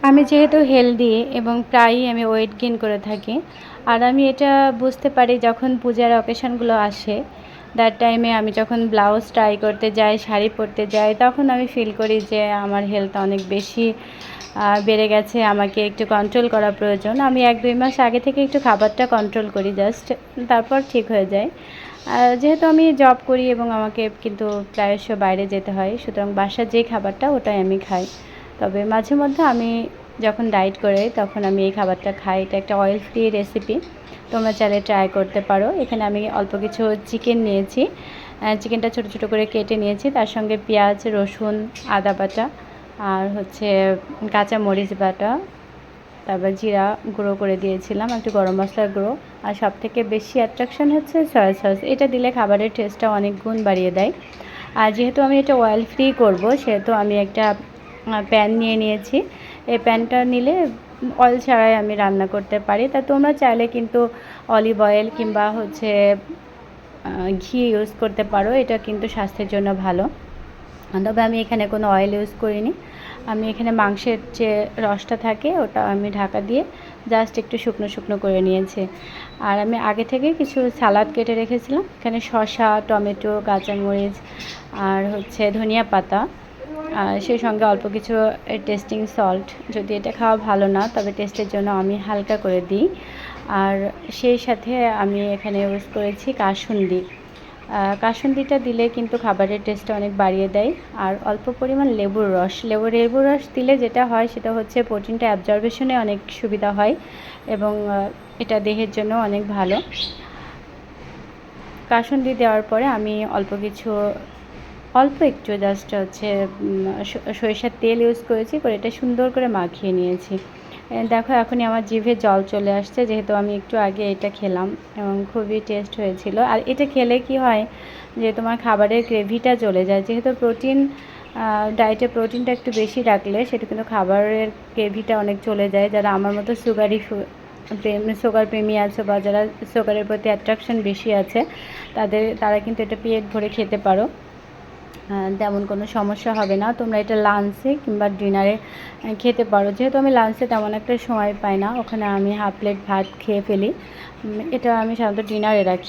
আমি যেহেতু হেলদি এবং প্রায়ই আমি ওয়েট গেইন করে থাকি, আর আমি এটা বুঝতে পারি যখন পূজার অকেশনগুলো আসে, দ্যাট টাইমে আমি যখন ব্লাউজ ট্রাই করতে যাই, শাড়ি পরতে যাই, তখন আমি ফিল করি যে আমার হেলথ অনেক বেশি বেড়ে গেছে, আমাকে একটু কন্ট্রোল করা প্রয়োজন। আমি 1-2 মাস আগে থেকে একটু খাবারটা কন্ট্রোল করি জাস্ট, তারপর ঠিক হয়ে যায়। যেহেতু আমি জব করি এবং আমাকে কিন্তু প্রায়শ বাইরে যেতে হয়, সুতরাং বাসার যেই খাবারটা ওটাই আমি খাই। তবে মাঝে মধ্যে আমি যখন ডায়েট করি তখন আমি এই খাবারটা খাই। এটা একটা অয়েল ফ্রি রেসিপি, তোমরা চাইলে ট্রাই করতে পারো। এখানে আমি অল্প কিছু চিকেন নিয়েছি, চিকেনটা ছোটো ছোটো করে কেটে নিয়েছি, তার সঙ্গে পেঁয়াজ, রসুন, আদা বাটা আর হচ্ছে কাঁচা মরিচ বাটা, তারপর জিরা গুঁড়ো করে দিয়েছিলাম, একটু গরম মশলার গুঁড়ো, আর সবথেকে বেশি অ্যাট্রাকশন হচ্ছে সয়া সস। এটা দিলে খাবারের টেস্টটা অনেক গুণ বাড়িয়ে দেয়। আর যেহেতু আমি এটা অয়েল ফ্রি করব, সেহেতু আমি একটা প্যান নিয়ে নিয়েছি। এই প্যানটা নিলে অয়েল ছাড়াই আমি রান্না করতে পারি। তা তোমরা চাইলে কিন্তু অলিভ অয়েল কিংবা হচ্ছে ঘি ইউজ করতে পারো, এটা কিন্তু স্বাস্থ্যের জন্য ভালো। তবে আমি এখানে কোনো অয়েল ইউজ করিনি। আমি এখানে মাংসের যে রসটা থাকে ওটা আমি ঢাকা দিয়ে জাস্ট একটু শুকনো শুকনো করে নিয়েছি। আর আমি আগে থেকে কিছু সালাদ কেটে রেখেছিলাম, এখানে শসা, টমেটো, কাঁচামরিচ আর হচ্ছে ধনিয়া পাতা, সেই সঙ্গে অল্প কিছু টেস্টিং সল্ট। যদি এটা খাওয়া ভালো না, তবে টেস্টের জন্য আমি হালকা করে দিই। আর সেই সাথে আমি এখানে ইউজ করেছি কাসুন্দি। কাসুন্দিটা দিলে কিন্তু খাবারের টেস্টটা অনেক বাড়িয়ে দেয়। আর অল্প পরিমাণ লেবুর রস দিলে যেটা হয় সেটা হচ্ছে প্রোটিনটা অ্যাবজর্বেশনে অনেক সুবিধা হয় এবং এটা দেহের জন্য অনেক ভালো। কাসুন্দি দেওয়ার পরে আমি অল্প একটু জাস্ট হচ্ছে সরিষার তেল ইউজ করেছি, করে এটা সুন্দর করে মাখিয়ে নিয়েছি। দেখো এখনই আমার জিভে জল চলে আসছে, যেহেতু আমি একটু আগে এটা খেলাম এবং খুবই টেস্ট হয়েছিল। আর এটা খেলে কি হয় যে তোমার খাবারের গ্রেভিটা চলে যায়, যেহেতু ডায়েটে প্রোটিনটা একটু বেশি রাখলে সেটা কিন্তু খাবারের গ্রেভিটা অনেক চলে যায়। যারা আমার মতো সুগার প্রেমী আছে বা যারা সুগারের প্রতি অ্যাট্রাকশন বেশি আছে, তারা কিন্তু এটা পেট ভরে খেতে পারো, তেমন কোনো সমস্যা হবে না। তোমরা এটা লাঞ্চে কিংবা ডিনারে খেতে পারো। যেহেতু আমি লাঞ্চে তেমন একটা সময় পাই না, ওখানে আমি হাফ প্লেট ভাত খেয়ে ফেলি, এটা আমি সাধারণত ডিনারে রাখি।